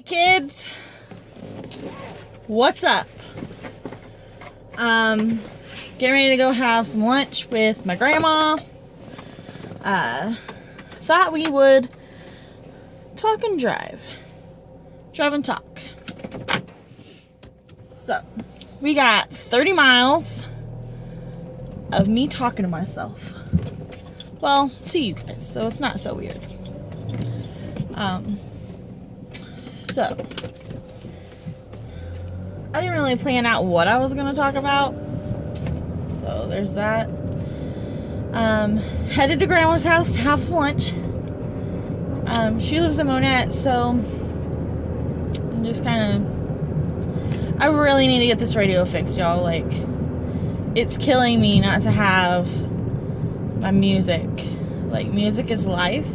Kids, what's up? Getting ready to go have some lunch with my grandma. Thought we would talk and drive and talk. So we got 30 miles of me talking to myself, well, to you guys, so it's not so weird. So, I didn't really plan out what I was going to talk about. So, there's that. Headed to Grandma's house to have some lunch. She lives in Monette, so I'm just kind of... I really need to get this radio fixed, y'all. Like, it's killing me not to have my music. Like, music is life.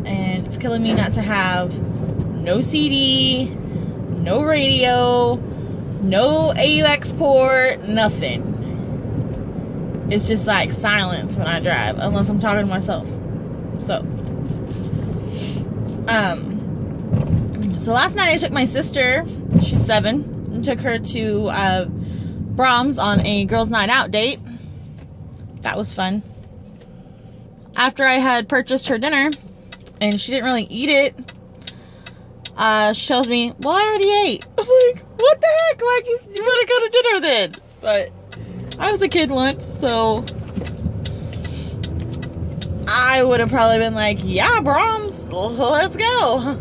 And it's killing me not to have no CD, no radio, no AUX port, nothing. It's just like silence when I drive, unless I'm talking to myself. So last night I took my sister, she's 7, and took her to Brahms on a girls' night out date. That was fun. After I had purchased her dinner, and she didn't really eat it, she tells me, well, I already ate. I'm like, what the heck? Why'd you want to go to dinner then? But I was a kid once, so I would have probably been like, yeah, Brahms, let's go.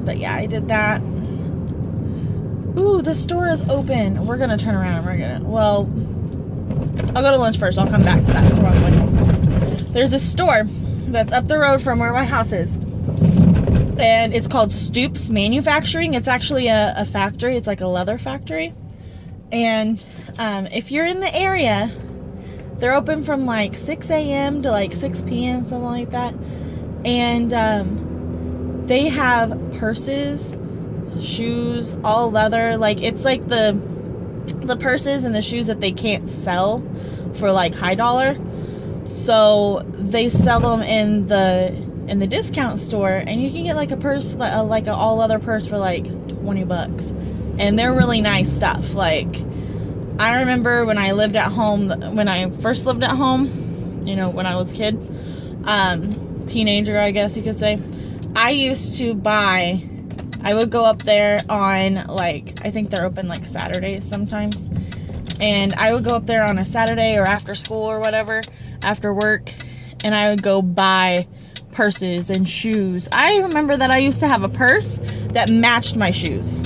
But yeah, I did that. Ooh, the store is open. We're gonna turn around and well, I'll go to lunch first. I'll come back to that store. There's a store that's up the road from where my house is, and it's called Stoops Manufacturing. It's actually a factory. It's like a leather factory. And if you're in the area, they're open from like 6 a.m. to like 6 p.m., something like that. And they have purses, shoes, all leather. Like, it's like the purses and the shoes that they can't sell for like high dollar. So they sell them in the discount store, and you can get like a purse, like an all leather purse for like $20, and they're really nice stuff. Like, I remember when I lived at home, when I first lived at home, you know, when I was a kid, teenager, I guess you could say, I would go up there on, like, I think they're open like Saturdays sometimes, and I would go up there on a Saturday or after school or whatever, after work, and I would go buy purses and shoes. I remember that I used to have a purse that matched my shoes.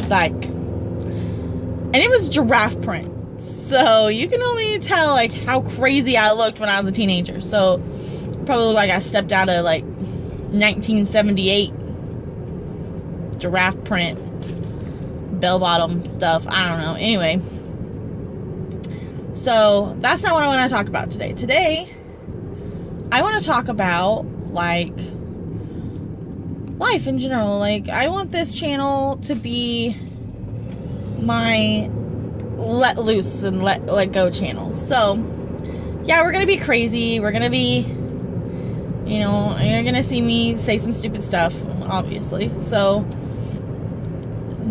Like, and it was giraffe print. So you can only tell like how crazy I looked when I was a teenager. So probably looked like I stepped out of like 1978 giraffe print bell bottom stuff. I don't know. Anyway. So that's not what I want to talk about today. Today, I want to talk about like life in general. Like, I want this channel to be my let loose and let go channel. So yeah, we're gonna be crazy. We're gonna be, you know, you're gonna see me say some stupid stuff, obviously. So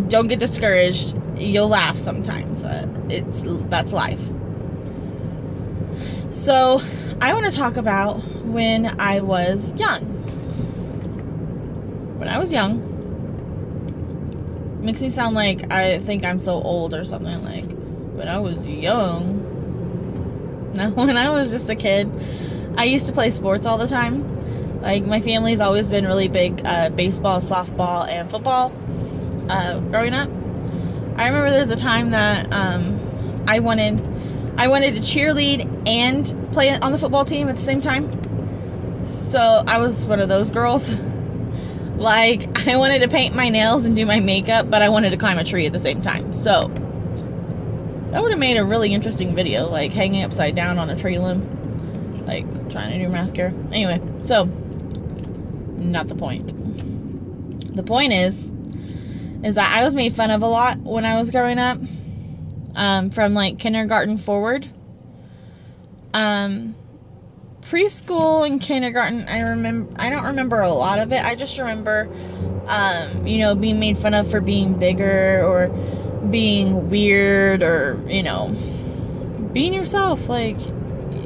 don't get discouraged. You'll laugh sometimes. That's life. So I want to talk about when I was young. When I was young, makes me sound like I think I'm so old or something. Like, when I was young. No, when I was just a kid, I used to play sports all the time. Like, my family's always been really big baseball, softball, and football growing up. I remember there's a time that I wanted to cheerlead and play on the football team at the same time. So I was one of those girls. Like, I wanted to paint my nails and do my makeup, but I wanted to climb a tree at the same time. So that would have made a really interesting video, like hanging upside down on a tree limb, like trying to do mascara. Anyway, so not the point. The point is that I was made fun of a lot when I was growing up, from like kindergarten forward. preschool and kindergarten, I don't remember a lot of it. I just remember, you know, being made fun of for being bigger or being weird or, you know, being yourself. Like,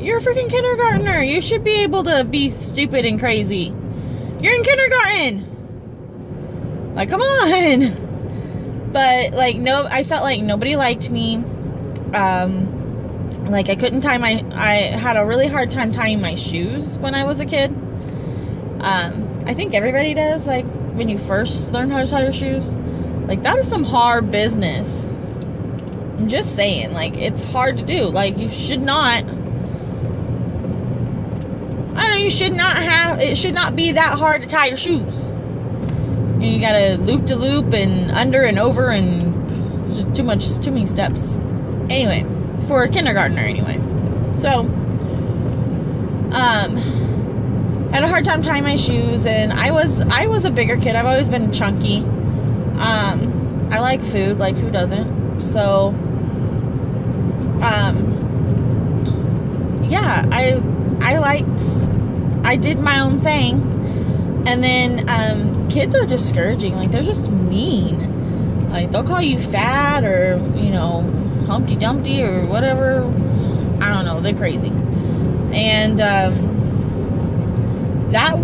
you're a freaking kindergartner. You should be able to be stupid and crazy. You're in kindergarten. Like, come on. But, like, no, I felt like nobody liked me. Like, I had a really hard time tying my shoes when I was a kid. I think everybody does, like, when you first learn how to tie your shoes. Like, that is some hard business. I'm just saying, like, it's hard to do. Like, you should not, it should not be that hard to tie your shoes. You gotta loop to loop and under and over, and it's just too many steps. Anyway, for a kindergartner anyway. So, had a hard time tying my shoes, and I was a bigger kid. I've always been chunky. I like food, like who doesn't? So, yeah, I did my own thing. And then, kids are discouraging. Like, they're just mean. Like, they'll call you fat or, you know, Humpty Dumpty or whatever. I don't know. They're crazy. And, that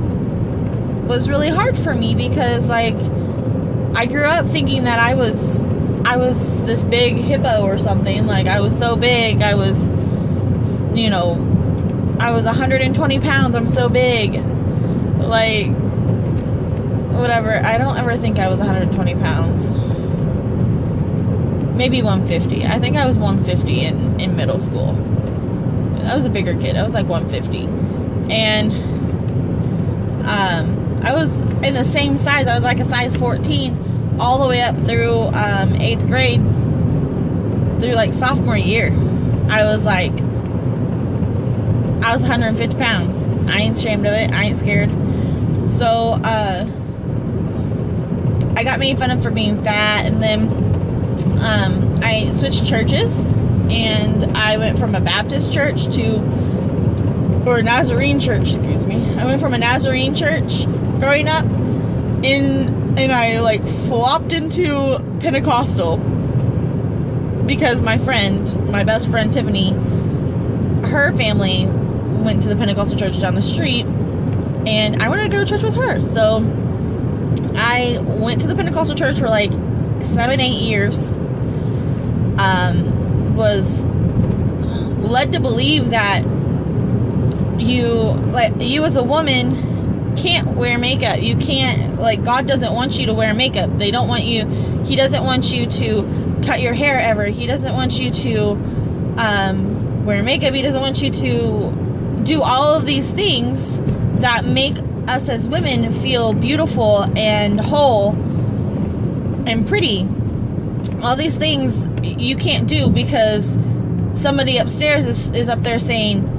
was really hard for me because, like, I grew up thinking that I was this big hippo or something. Like, I was so big. I was, you know, I was 120 pounds. I'm so big. Like, whatever. I don't ever think I was 120 pounds. Maybe 150. I think I was 150 in middle school. I was a bigger kid. I was like 150. And I was in the same size. I was like a size 14 all the way up through 8th grade, through like sophomore year. I was 150 pounds. I ain't ashamed of it. I ain't scared. So, I got made fun of for being fat, and then, I switched churches, and I went from a Baptist church or a Nazarene church, excuse me. I went from a Nazarene church growing up, and I, like, flopped into Pentecostal, because my best friend, Tiffany, her family went to the Pentecostal church down the street, and I wanted to go to church with her. So I went to the Pentecostal church for like 7-8 years. Was led to believe that you as a woman can't wear makeup. You can't, like, God doesn't want you to wear makeup. He doesn't want you to cut your hair ever. He doesn't want you to wear makeup. He doesn't want you to do all of these things that make us as women feel beautiful and whole and pretty. All these things you can't do because somebody upstairs is up there saying,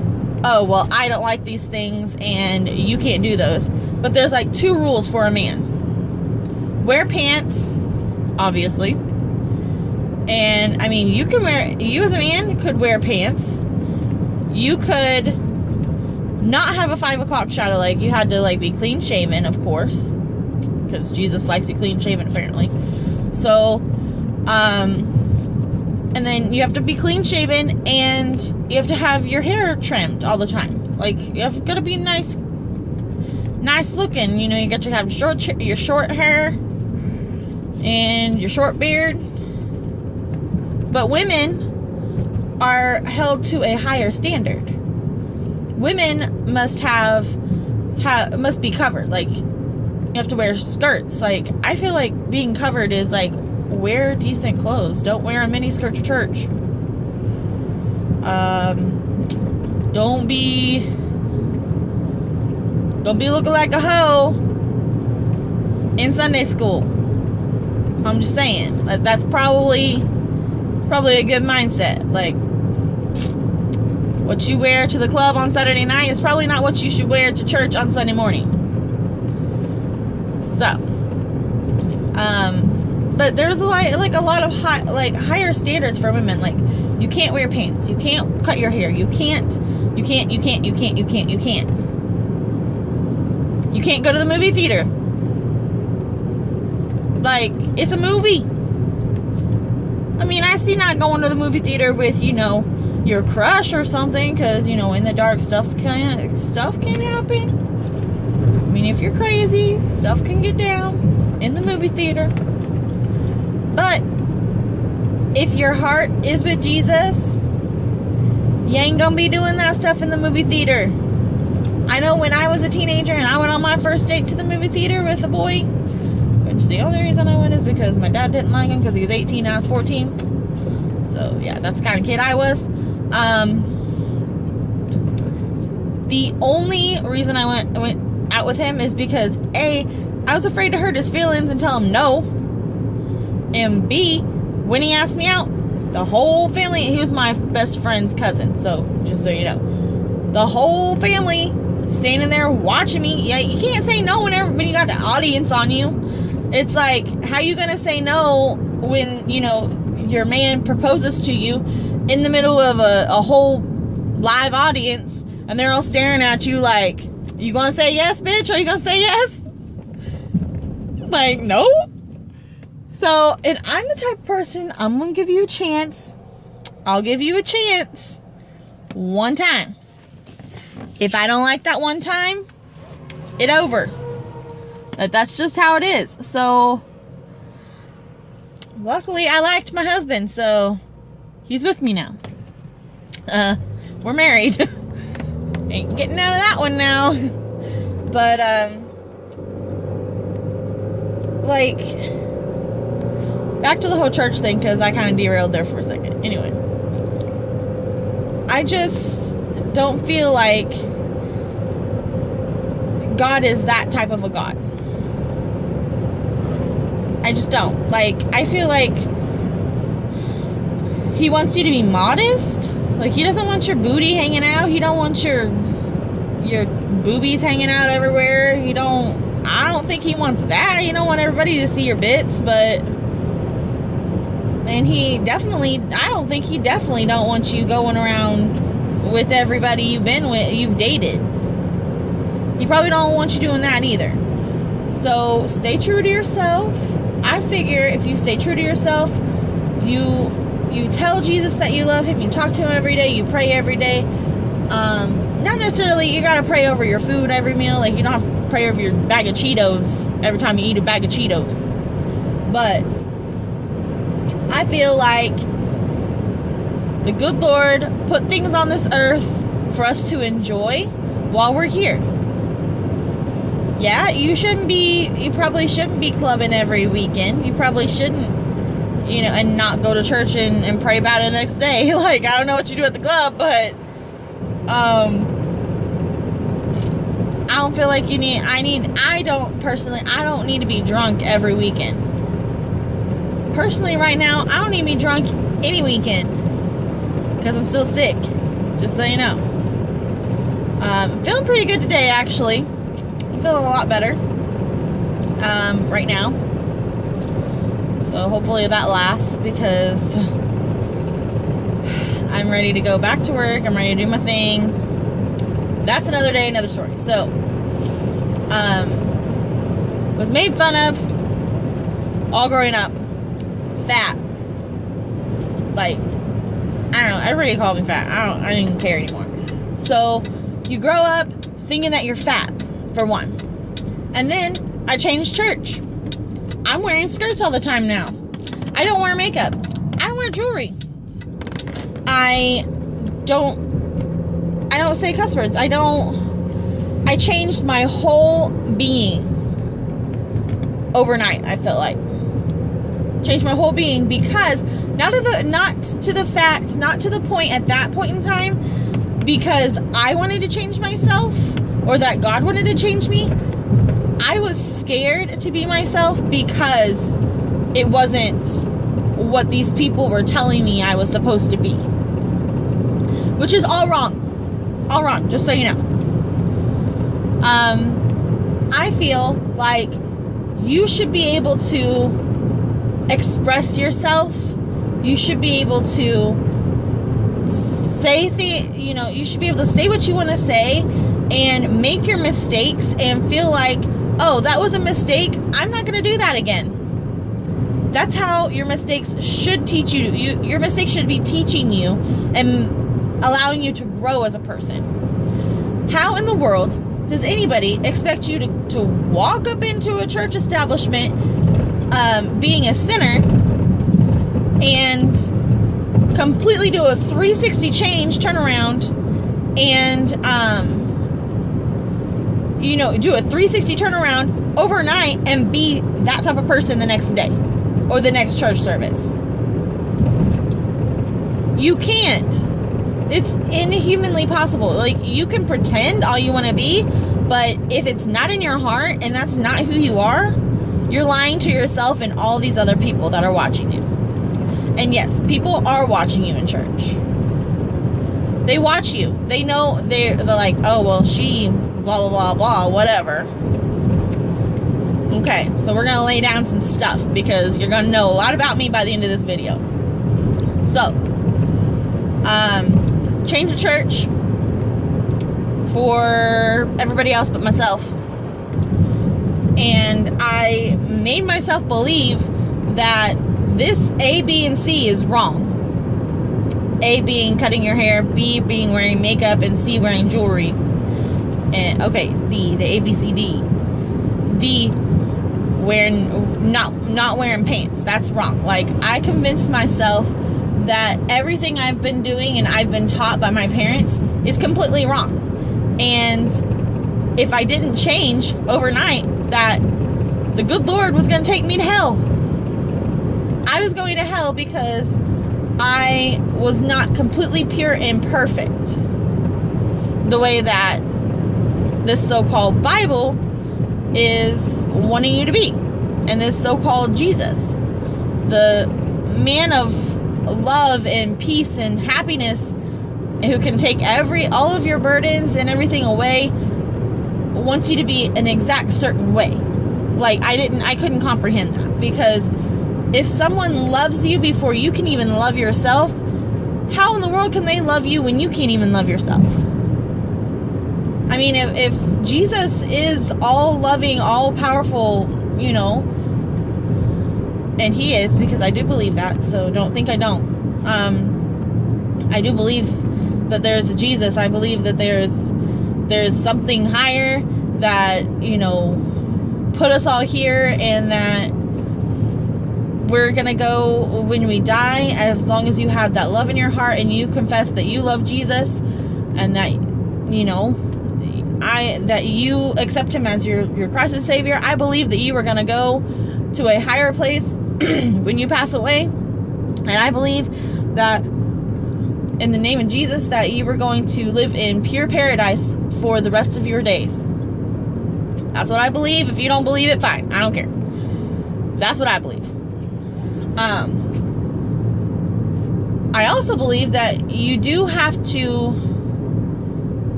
oh, well, I don't like these things and you can't do those. But there's like 2 rules for a man. Wear pants, obviously. And, I mean, you as a man could wear pants. You could not have a 5 o'clock shadow. Like, you had to, like, be clean shaven, of course, because Jesus likes you clean shaven, apparently. So, and then you have to be clean shaven, and you have to have your hair trimmed all the time. Like, you have got to be nice looking. You know, you got to have your short hair and your short beard. But women are held to a higher standard. Women must be covered. Like, you have to wear skirts. Like, I feel like being covered is like, wear decent clothes. Don't wear a mini skirt to church. Don't be looking like a hoe in Sunday school. I'm just saying. That's probably a good mindset. Like, what you wear to the club on Saturday night is probably not what you should wear to church on Sunday morning. So, but there's a lot of higher standards for women. Like, you can't wear pants, you can't cut your hair, you can't You can't. You can't go to the movie theater. Like, it's a movie. I mean, I see not going to the movie theater with, your crush or something, because, in the dark stuff can happen. I mean, if you're crazy, stuff can get down in the movie theater. But if your heart is with Jesus, you ain't gonna be doing that stuff in the movie theater. I know when I was a teenager and I went on my first date to the movie theater with a boy, which the only reason I went is because my dad didn't like him because he was 18, I was 14. So yeah, that's the kind of kid I was. The only reason I went out with him is because A, I was afraid to hurt his feelings and tell him no. And B, when he asked me out, the whole family, he was my best friend's cousin, so just so you know, the whole family standing there watching me. Yeah, you can't say no when you got the audience on you. It's like, how you gonna say no when, your man proposes to you in the middle of a whole live audience and they're all staring at you like, you gonna say yes, bitch? Are you gonna say yes? Like, no. So, and I'm the type of person, I'm gonna give you a chance. I'll give you a chance one time. If I don't like that one time, it's over. That's just how it is. So, luckily I liked my husband, so he's with me now. We're married. Ain't getting out of that one now. But, back to the whole church thing, because I kind of derailed there for a second. Anyway, I just don't feel like God is that type of a God. I just don't. I feel like he wants you to be modest. He doesn't want your booty hanging out. He don't want your boobies hanging out everywhere. I don't think he wants that. You don't want everybody to see your bits, but... And I don't think he definitely don't want you going around with everybody you've dated. He probably don't want you doing that either. So, stay true to yourself. I figure if you stay true to yourself, you tell Jesus that you love him, you talk to him every day, you pray every day. Not necessarily you gotta pray over your food every meal, you don't have to pray over your bag of Cheetos every time you eat a bag of Cheetos. But I feel like the good Lord put things on this earth for us to enjoy while we're here. Yeah, you probably shouldn't be clubbing every weekend. You probably shouldn't, and not go to church and pray about it the next day. I don't know what you do at the club, but, I don't feel like I don't need to be drunk every weekend. Personally, right now, I don't need to be drunk any weekend because I'm still sick, just so you know. I'm feeling pretty good today, actually. I'm feeling a lot better right now. So hopefully that lasts, because I'm ready to go back to work. I'm ready to do my thing. That's another day, another story. So, was made fun of all growing up. Fat. I don't know, everybody called me fat. I don't even care anymore. So, you grow up thinking that you're fat, for one. And then, I changed church. I'm wearing skirts all the time now. I don't wear makeup. I don't wear jewelry. I don't say cuss words. I changed my whole being overnight, I feel like. Changed my whole being, because not to the point at that point in time because I wanted to change myself or that God wanted to change me. I was scared to be myself because it wasn't what these people were telling me I was supposed to be, which is all wrong, just so you know. I feel like you should be able to express yourself. You should be able to you should be able to say what you want to say and make your mistakes and feel like, oh, that was a mistake, I'm not going to do that again. That's how your mistakes should teach you. Your mistakes should be teaching you and allowing you to grow as a person. How in the world does anybody expect you to walk up into a church establishment being a sinner and completely do a 360 change, turn around, and do a 360 turnaround overnight and be that type of person the next day or the next church service? You can't. It's inhumanly possible. Like, you can pretend all you want to be, but if it's not in your heart and that's not who you are, you're lying to yourself and all these other people that are watching you. And yes, people are watching you in church. They watch you. They know, they're like, oh, well, she blah, blah, blah, blah, whatever. Okay, so we're going to lay down some stuff because you're going to know a lot about me by the end of this video. So, change the church for everybody else but myself. And I made myself believe that this A, B, and C is wrong. A being cutting your hair, B being wearing makeup, and C wearing jewelry. And okay, D, the A, B, C, D. D, not wearing pants. That's wrong. Like, I convinced myself that everything I've been doing and I've been taught by my parents is completely wrong. And if I didn't change overnight, that the good Lord was going to take me to hell. I was going to hell because I was not completely pure and perfect the way that this so-called Bible is wanting you to be. And this so-called Jesus, the man of love and peace and happiness, who can take all of your burdens and everything away, wants you to be an exact certain way. Like, I couldn't comprehend that, because if someone loves you before you can even love yourself, how in the world can they love you when you can't even love yourself? I mean, if Jesus is all loving, all powerful, and he is, because I do believe that, so don't think I don't. I do believe that there's a Jesus. I believe that there's something higher that, put us all here, and that we're gonna go when we die, as long as you have that love in your heart and you confess that you love Jesus, and that that you accept him as your Christ and Savior. I believe that you are gonna go to a higher place when you pass away, and I believe that in the name of Jesus that you were going to live in pure paradise for the rest of your days. That's what I believe. If you don't believe it, fine, I don't care. That's what I believe. I also believe that you do have to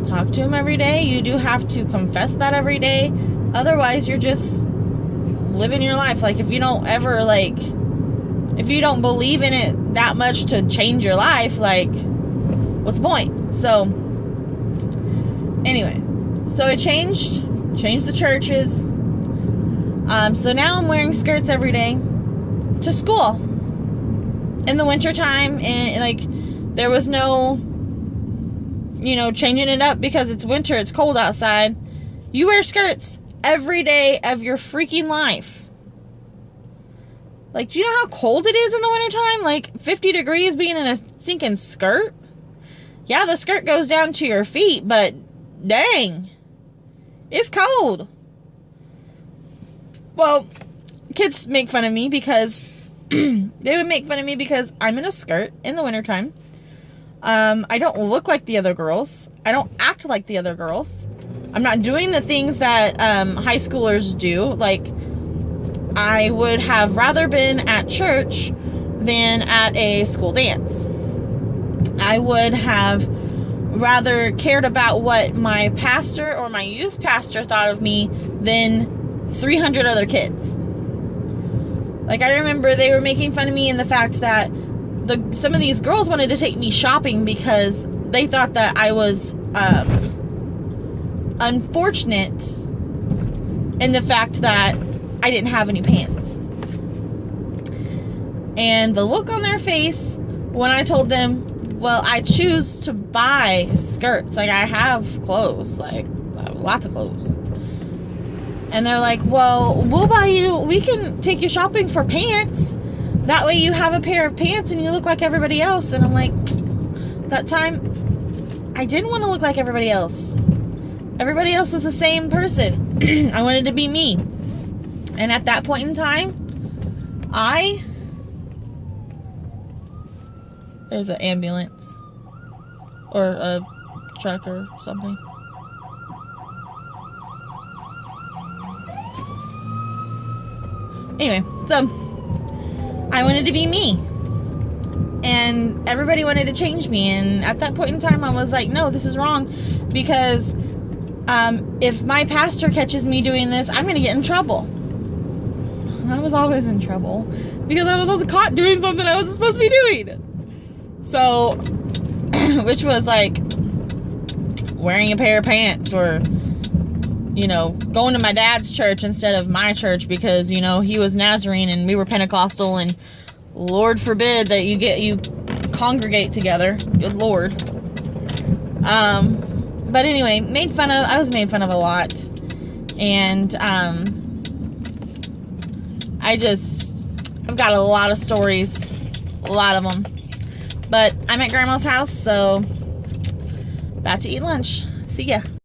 talk to him every day. You do have to confess that every day. Otherwise, you're just living your life. Like, if you don't ever, if you don't believe in it that much to change your life, what's the point? So, anyway, so I changed the churches. So now I'm wearing skirts every day to school in the winter time, and there was no changing it up because it's winter, it's cold outside. You wear skirts every day of your freaking life. Do you know how cold it is in the wintertime? 50 degrees being in a stinking skirt? Yeah, the skirt goes down to your feet, but dang, it's cold. Well, kids make fun of me because they would make fun of me because I'm in a skirt in the wintertime. I don't look like the other girls. I don't act like the other girls. I'm not doing the things that high schoolers do. I would have rather been at church than at a school dance. I would have rather cared about what my pastor or my youth pastor thought of me than 300 other kids. I remember they were making fun of me in the fact that some of these girls wanted to take me shopping because they thought that I was unfortunate in the fact that I didn't have any pants. And the look on their face when I told them, well, I choose to buy skirts. Like, I have clothes, like lots of clothes. And they're like, well, we can take you shopping for pants. That way you have a pair of pants and you look like everybody else. And I'm like, that time, I didn't want to look like everybody else. Everybody else was the same person. I wanted to be me. And at that point in time, there's an ambulance. Or a truck or something. Anyway, so I wanted to be me. And everybody wanted to change me. And at that point in time, I was like, no, this is wrong. Because if my pastor catches me doing this, I'm going to get in trouble. I was always in trouble. Because I was also caught doing something I wasn't supposed to be doing. So, which was like wearing a pair of pants or, you know, going to my dad's church instead of my church because, you know, he was Nazarene and we were Pentecostal, and Lord forbid that you congregate together. Good Lord. But anyway, I was made fun of a lot. And, I've got a lot of stories. A lot of them. But I'm at Grandma's house, so about to eat lunch. See ya.